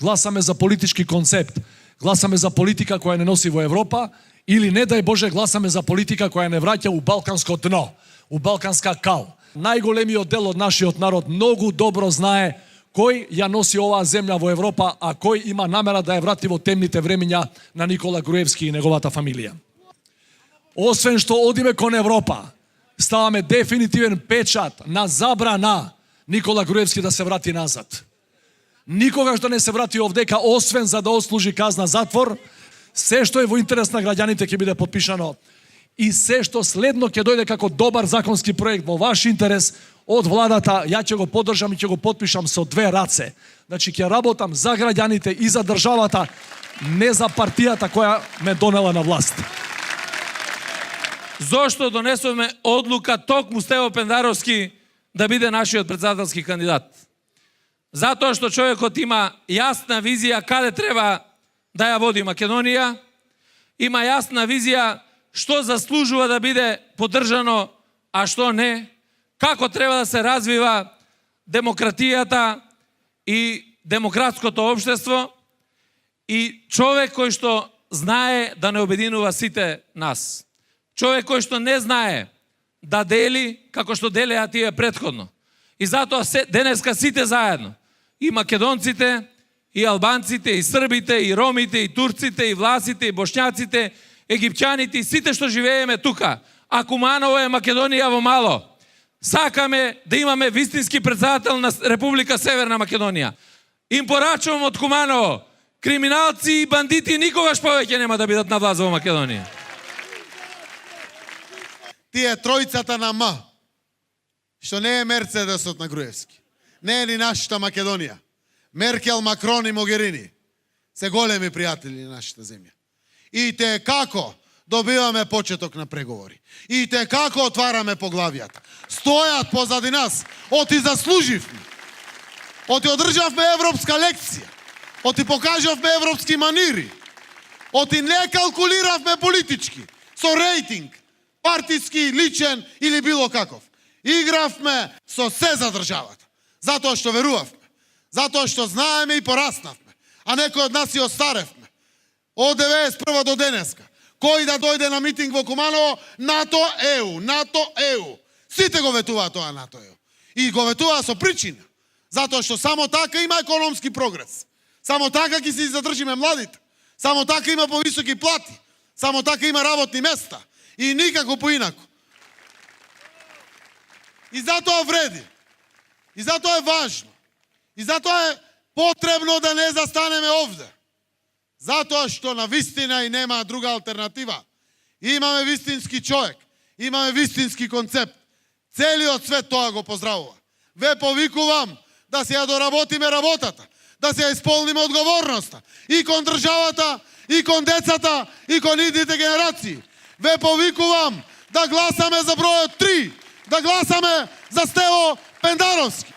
гласаме за политички концепт, гласаме за политика која не носи во Европа, или не дај Боже гласаме за политика која не враќа у балканско дно, у балканска кал. Најголемиот дел од нашиот народ многу добро знае кој ја носи оваа земја во Европа, а кој има намера да ја врати во темните времиња на Никола Груевски и неговата фамилија. Освен што одиме кон Европа, ставаме дефинитивен печат на забрана Никола Груевски да се врати назад. Никогаш да не се врати овдека, освен за да отслужи казна затвор. Се што е во интерес на граѓаните ќе биде подпишано и се што следно ќе дојде како добар законски проект во ваш интерес од владата, ја ќе го поддржам и ќе го подпишам со две раце. Значи ќе работам за граѓаните и за државата, не за партијата која ме донела на власт. Зошто донесовме одлука токму Стево Пендаровски да биде нашиот претседателски кандидат? Затоа што човекот има јасна визија каде треба да ја води Македонија, има јасна визија што заслужува да биде поддржано, а што не, како треба да се развива демократијата и демократското општество, и човек кој што знае да не обединува сите нас. Човек кој што не знае да дели како што делеа тие претходно. И затоа денеска сите заедно, и македонците, и албанците, и србите, и ромите, и турците, и власите, и бошњаците, египќаните, и сите што живееме тука, а Куманово е Македонија во мало. Сакаме да имаме вистински претседател на Република Северна Македонија. Им порачувам од Куманово, криминалци и бандити никогаш повеќе нема да бидат на власт во Македонија. Тие тројцата на М, што не е Мерцедесот на Груевски, не е ни нашата Македонија. Меркел, Макрон и Могерини се големи пријатели на нашата земја. И те како добиваме почеток на преговори. И те како отвараме поглавијата. Стојат позади нас, оти заслуживме. Оти одржавме европска лекција. Оти покажавме европски манири. Оти не калкулиравме политички, со рейтинг, партиски, личен или било каков. Игравме со се за државата. Затоа што верувавме. Затоа што знаеме и пораснавме. А некој од нас и остаревме. Од 91 до денеска. Кој да дојде на митинг во Куманово, НАТО ЕУ, НАТО ЕУ. Сите го ветуваат тоа НАТО ЕУ. И го ветуваат со причина. Затоа што само така има економски прогрес. Само така ќе се задржиме младите. Само така има повисоки плати. Само така има работни места. И никако поинако. И затоа вреди. И затоа е важно. И затоа е потребно да не застанеме овде. Затоа што на вистина и нема друга алтернатива. Имаме вистински човек. Имаме вистински концепт. Целиот свет тоа го поздравува. Ве повикувам да се ја доработиме работата. Да се ја исполниме одговорноста. И кон државата, и кон децата, и кон идните генерации. Ве повикувам да гласаме за бројот 3. Да гласаме за Стево Пендаровски.